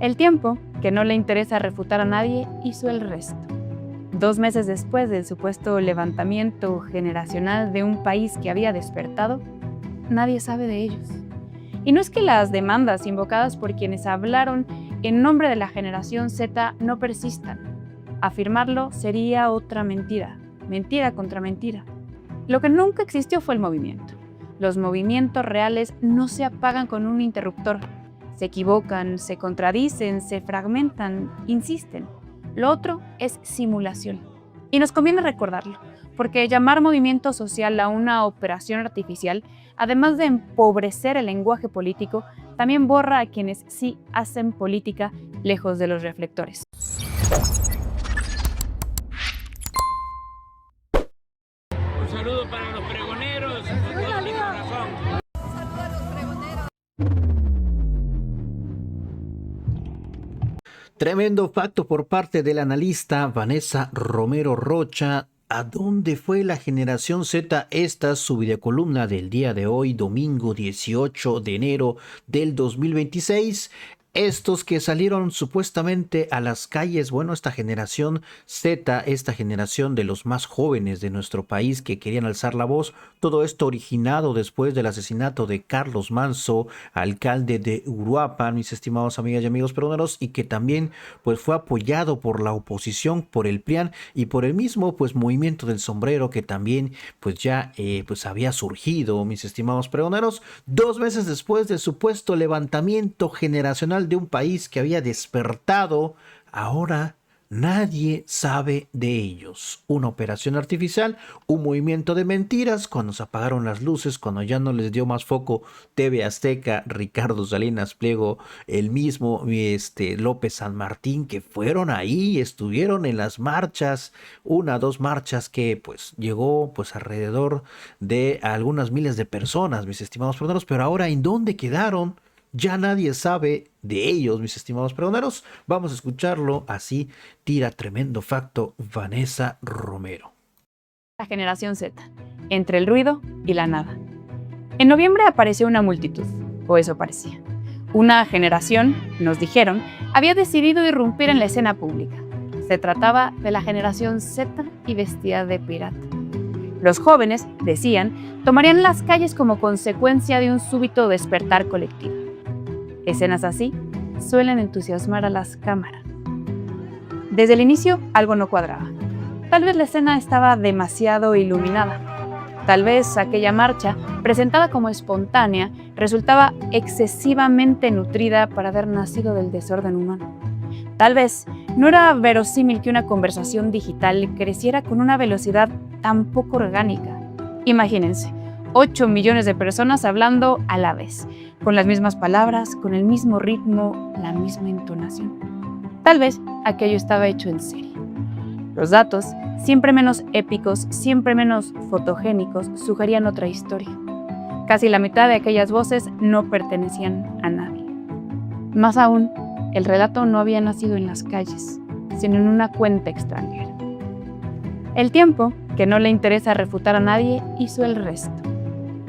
El tiempo, que no le interesa refutar a nadie, hizo el resto. 2 meses después del supuesto levantamiento generacional de un país que había despertado, nadie sabe de ellos. Y no es que las demandas invocadas por quienes hablaron en nombre de la generación Z no persistan. Afirmarlo sería otra mentira, mentira contra mentira. Lo que nunca existió fue el movimiento. Los movimientos reales no se apagan con un interruptor. Se equivocan, se contradicen, se fragmentan, insisten. Lo otro es simulación. Y nos conviene recordarlo, porque llamar movimiento social a una operación artificial, además de empobrecer el lenguaje político, también borra a quienes sí hacen política lejos de los reflectores. Un saludo para los pregoneros de todo mi corazón. Tremendo facto por parte del analista Vanessa Romero Rocha. ¿A dónde fue la generación Z? Esta es su videocolumna del día de hoy, domingo 18 de enero del 2026. Estos que salieron supuestamente a las calles, bueno, esta generación Z, esta generación de los más jóvenes de nuestro país que querían alzar la voz, todo esto originado después del asesinato de Carlos Manso, alcalde de Uruapan, mis estimados amigas y amigos peruanos, y que también pues fue apoyado por la oposición, por el PRIAN y por el mismo pues movimiento del sombrero que también pues ya pues había surgido, mis estimados pregoneros, 2 meses después del supuesto levantamiento generacional de un país que había despertado. Ahora nadie sabe de ellos. Una operación artificial, un movimiento de mentiras, cuando se apagaron las luces, cuando ya no les dio más foco TV Azteca, Ricardo Salinas Pliego, el mismo López San Martín, que fueron ahí, estuvieron en las marchas, 2 marchas que pues llegó pues alrededor de algunas miles de personas, mis estimados pregoneros, pero ahora ¿en dónde quedaron? Ya nadie sabe de ellos, mis estimados pregoneros. Vamos a escucharlo, así tira tremendo facto Vanessa Romero. La generación Z, entre el ruido y la nada. En noviembre apareció una multitud, o eso parecía. Una generación, nos dijeron, había decidido irrumpir en la escena pública. Se trataba de la generación Z y vestida de pirata. Los jóvenes, decían, tomarían las calles como consecuencia de un súbito despertar colectivo. Escenas así suelen entusiasmar a las cámaras. Desde el inicio, algo no cuadraba. Tal vez la escena estaba demasiado iluminada. Tal vez aquella marcha, presentada como espontánea, resultaba excesivamente nutrida para haber nacido del desorden humano. Tal vez no era verosímil que una conversación digital creciera con una velocidad tan poco orgánica. Imagínense, 8 millones de personas hablando a la vez, con las mismas palabras, con el mismo ritmo, la misma entonación. Tal vez aquello estaba hecho en serie. Los datos, siempre menos épicos, siempre menos fotogénicos, sugerían otra historia. Casi la mitad de aquellas voces no pertenecían a nadie. Más aún, el relato no había nacido en las calles, sino en una cuenta extranjera. El tiempo, que no le interesa refutar a nadie, hizo el resto.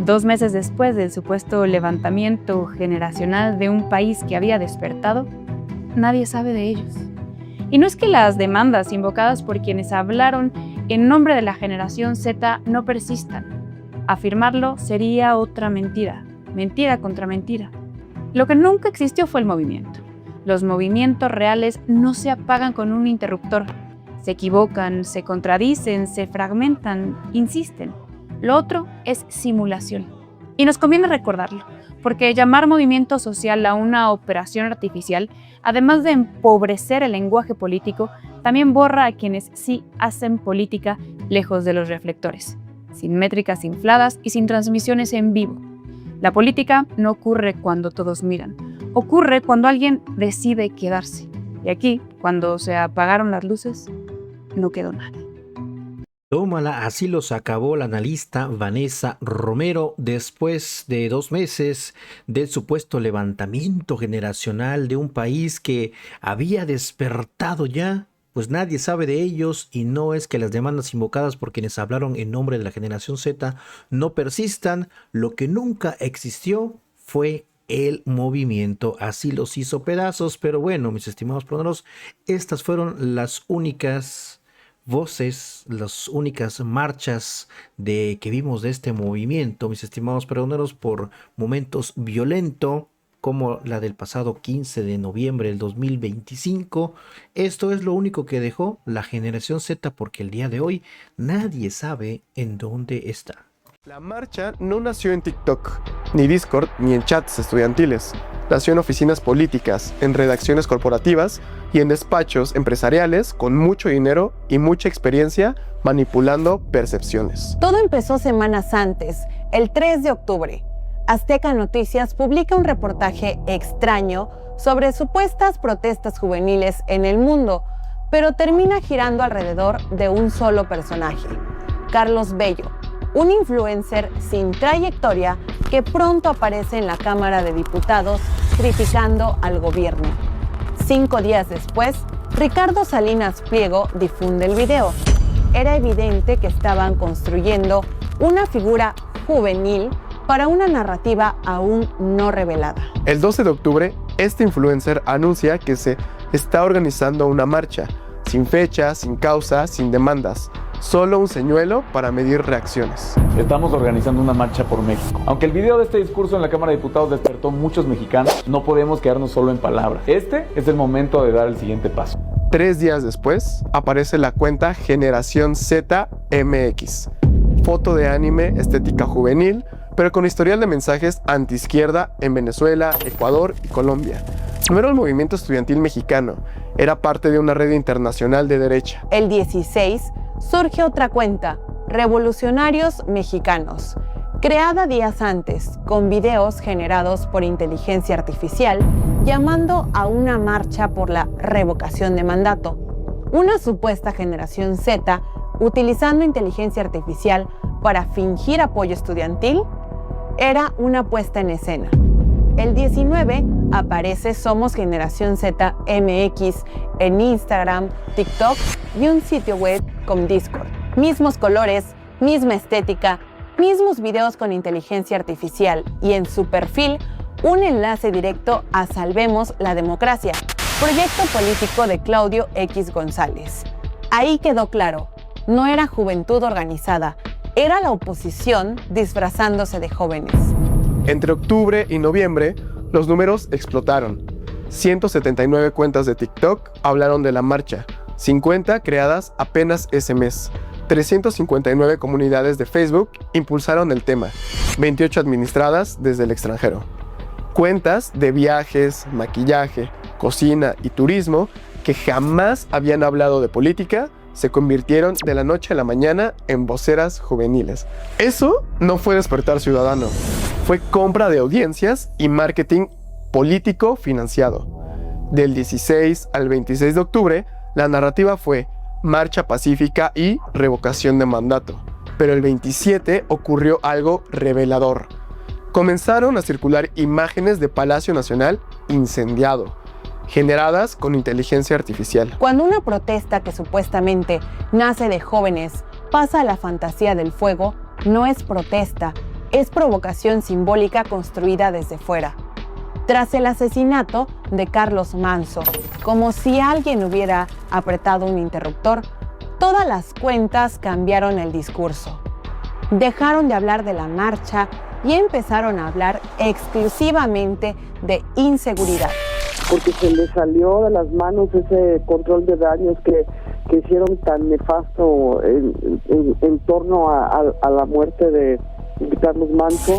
2 meses después del supuesto levantamiento generacional de un país que había despertado, nadie sabe de ellos. Y no es que las demandas invocadas por quienes hablaron en nombre de la generación Z no persistan. Afirmarlo sería otra mentira, mentira contra mentira. Lo que nunca existió fue el movimiento. Los movimientos reales no se apagan con un interruptor. Se equivocan, se contradicen, se fragmentan, insisten. Lo otro es simulación. Y nos conviene recordarlo, porque llamar movimiento social a una operación artificial, además de empobrecer el lenguaje político, también borra a quienes sí hacen política lejos de los reflectores, sin métricas infladas y sin transmisiones en vivo. La política no ocurre cuando todos miran, ocurre cuando alguien decide quedarse. Y aquí, cuando se apagaron las luces, no quedó nadie. Tómala, así los acabó la analista Vanessa Romero después de 2 meses del supuesto levantamiento generacional de un país que había despertado ya. Pues nadie sabe de ellos y no es que las demandas invocadas por quienes hablaron en nombre de la generación Z no persistan. Lo que nunca existió fue el movimiento así los hizo pedazos. Pero bueno, mis estimados pregoneros, estas fueron las únicas voces, las únicas marchas que vimos de este movimiento, mis estimados pregoneros, por momentos violentos como la del pasado 15 de noviembre del 2025. Esto es lo único que dejó la generación Z, porque el día de hoy nadie sabe en dónde está. La marcha no nació en TikTok, ni Discord, ni en chats estudiantiles. Nació en oficinas políticas, en redacciones corporativas y en despachos empresariales con mucho dinero y mucha experiencia manipulando percepciones. Todo empezó semanas antes, el 3 de octubre. Azteca Noticias publica un reportaje extraño sobre supuestas protestas juveniles en el mundo, pero termina girando alrededor de un solo personaje, Carlos Bello, un influencer sin trayectoria que pronto aparece en la Cámara de Diputados criticando al gobierno. 5 días después, Ricardo Salinas Pliego difunde el video. Era evidente que estaban construyendo una figura juvenil para una narrativa aún no revelada. El 12 de octubre, este influencer anuncia que se está organizando una marcha, sin fecha, sin causa, sin demandas. Solo un señuelo para medir reacciones. Estamos organizando una marcha por México. Aunque el video de este discurso en la Cámara de Diputados despertó muchos mexicanos, no podemos quedarnos solo en palabras. Este es el momento de dar el siguiente paso. 3 días después, aparece la cuenta Generación Z MX. Foto de anime, estética juvenil, pero con historial de mensajes antiizquierda en Venezuela, Ecuador y Colombia. No era un movimiento estudiantil mexicano, era parte de una red internacional de derecha. El 16 surge otra cuenta, Revolucionarios Mexicanos, creada días antes, con videos generados por inteligencia artificial, llamando a una marcha por la revocación de mandato. Una supuesta generación Z, utilizando inteligencia artificial para fingir apoyo estudiantil, era una puesta en escena. El 19 aparece Somos Generación Z MX en Instagram, TikTok y un sitio web con Discord. Mismos colores, misma estética, mismos videos con inteligencia artificial y en su perfil un enlace directo a Salvemos la Democracia, proyecto político de Claudio X González. Ahí quedó claro, no era juventud organizada, era la oposición disfrazándose de jóvenes. Entre octubre y noviembre, los números explotaron. 179 cuentas de TikTok hablaron de la marcha, 50 creadas apenas ese mes. 359 comunidades de Facebook impulsaron el tema, 28 administradas desde el extranjero. Cuentas de viajes, maquillaje, cocina y turismo que jamás habían hablado de política se convirtieron de la noche a la mañana en voceras juveniles. Eso no fue despertar ciudadano, fue compra de audiencias y marketing político financiado. Del 16 al 26 de octubre, la narrativa fue marcha pacífica y revocación de mandato. Pero el 27 ocurrió algo revelador. Comenzaron a circular imágenes de Palacio Nacional incendiado, generadas con inteligencia artificial. Cuando una protesta que supuestamente nace de jóvenes pasa a la fantasía del fuego, no es protesta, es provocación simbólica construida desde fuera. Tras el asesinato de Carlos Manso, como si alguien hubiera apretado un interruptor, todas las cuentas cambiaron el discurso. Dejaron de hablar de la marcha y empezaron a hablar exclusivamente de inseguridad. Porque se le salió de las manos ese control de daños que hicieron tan nefasto en torno a la muerte de Carlos Manso.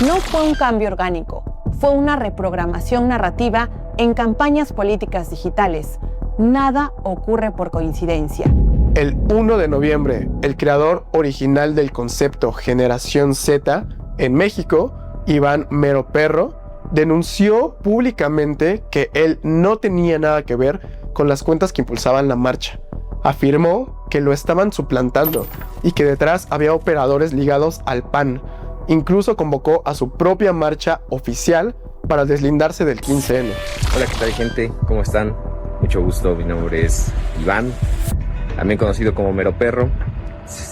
No fue un cambio orgánico, fue una reprogramación narrativa en campañas políticas digitales. Nada ocurre por coincidencia. El 1 de noviembre, el creador original del concepto Generación Z en México, Iván Mero Perro, denunció públicamente que él no tenía nada que ver con las cuentas que impulsaban la marcha. Afirmó que lo estaban suplantando y que detrás había operadores ligados al PAN. Incluso convocó a su propia marcha oficial para deslindarse del 15N. Hola, ¿qué tal, gente? ¿Cómo están? Mucho gusto, mi nombre es Iván, también conocido como Mero Perro,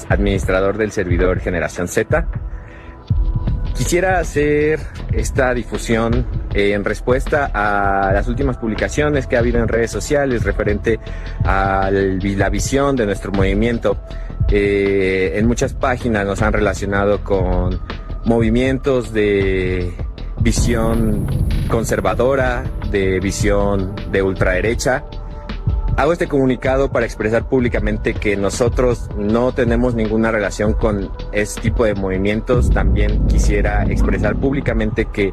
administrador del servidor Generación Z. Quisiera hacer esta difusión en respuesta a las últimas publicaciones que ha habido en redes sociales referente a la visión de nuestro movimiento. En muchas páginas nos han relacionado con movimientos de visión conservadora, de visión de ultraderecha. Hago este comunicado para expresar públicamente que nosotros no tenemos ninguna relación con este tipo de movimientos. También quisiera expresar públicamente que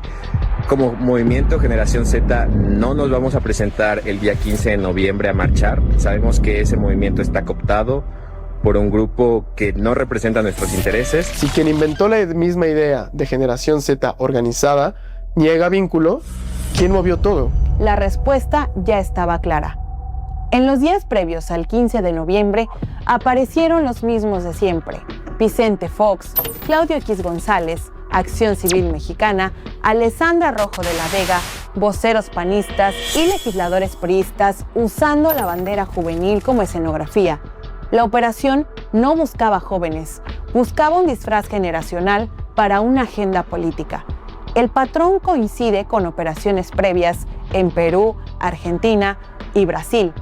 como movimiento Generación Z no nos vamos a presentar el día 15 de noviembre a marchar. Sabemos que ese movimiento está cooptado por un grupo que no representa nuestros intereses. Si quien inventó la misma idea de Generación Z organizada niega vínculo, ¿quién movió todo? La respuesta ya estaba clara. En los días previos al 15 de noviembre aparecieron los mismos de siempre: Vicente Fox, Claudio X González, Acción Civil Mexicana, Alessandra Rojo de la Vega, voceros panistas y legisladores priistas usando la bandera juvenil como escenografía. La operación no buscaba jóvenes, buscaba un disfraz generacional para una agenda política. El patrón coincide con operaciones previas en Perú, Argentina y Brasil.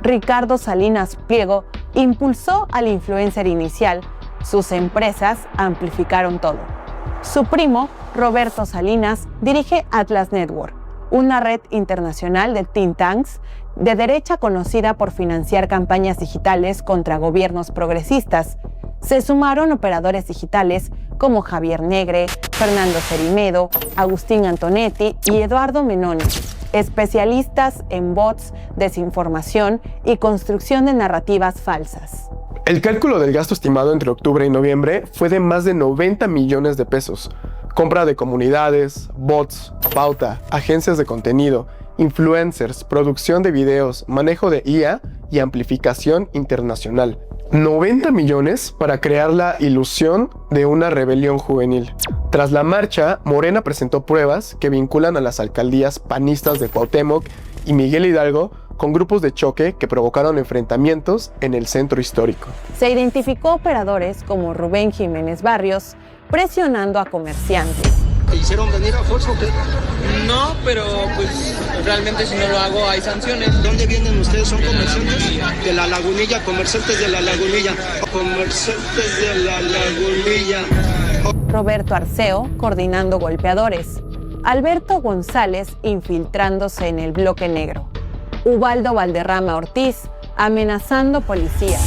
Ricardo Salinas Pliego impulsó al influencer inicial. Sus empresas amplificaron todo. Su primo, Roberto Salinas, dirige Atlas Network, una red internacional de think tanks de derecha conocida por financiar campañas digitales contra gobiernos progresistas. Se sumaron operadores digitales como Javier Negre, Fernando Cerimedo, Agustín Antonetti y Eduardo Menoni, especialistas en bots, desinformación y construcción de narrativas falsas. El cálculo del gasto estimado entre octubre y noviembre fue de más de 90 millones de pesos. Compra de comunidades, bots, pauta, agencias de contenido, influencers, producción de videos, manejo de IA y amplificación internacional. 90 millones para crear la ilusión de una rebelión juvenil. Tras la marcha, Morena presentó pruebas que vinculan a las alcaldías panistas de Cuauhtémoc y Miguel Hidalgo con grupos de choque que provocaron enfrentamientos en el centro histórico. Se identificó operadores como Rubén Jiménez Barrios presionando a comerciantes. ¿Te hicieron venir a fuerza o qué? No, pero pues realmente si no lo hago hay sanciones. ¿Dónde vienen ustedes? ¿Son comerciantes? De la Lagunilla, comerciantes de la Lagunilla. Comerciantes de la Lagunilla. Roberto Arceo coordinando golpeadores. Alberto González infiltrándose en el bloque negro. Ubaldo Valderrama Ortiz amenazando policías.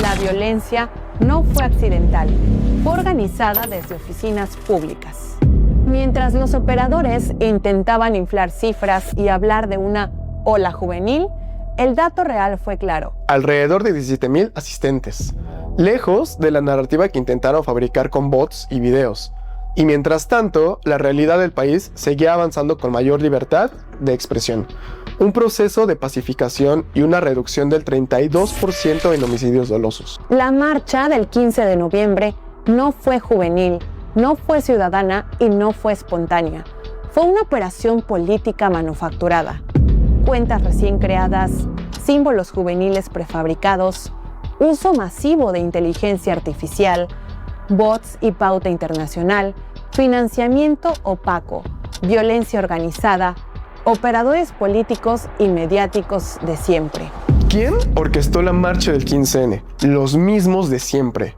La violencia no fue accidental, fue organizada desde oficinas públicas. Mientras los operadores intentaban inflar cifras y hablar de una ola juvenil, el dato real fue claro. Alrededor de 17,000 asistentes, lejos de la narrativa que intentaron fabricar con bots y videos. Y mientras tanto, la realidad del país seguía avanzando con mayor libertad de expresión. Un proceso de pacificación y una reducción del 32% en homicidios dolosos. La marcha del 15 de noviembre no fue juvenil, no fue ciudadana y no fue espontánea. Fue una operación política manufacturada. Cuentas recién creadas, símbolos juveniles prefabricados, uso masivo de inteligencia artificial, bots y pauta internacional, financiamiento opaco, violencia organizada, operadores políticos y mediáticos de siempre. ¿Quién orquestó la marcha del 15N? Los mismos de siempre.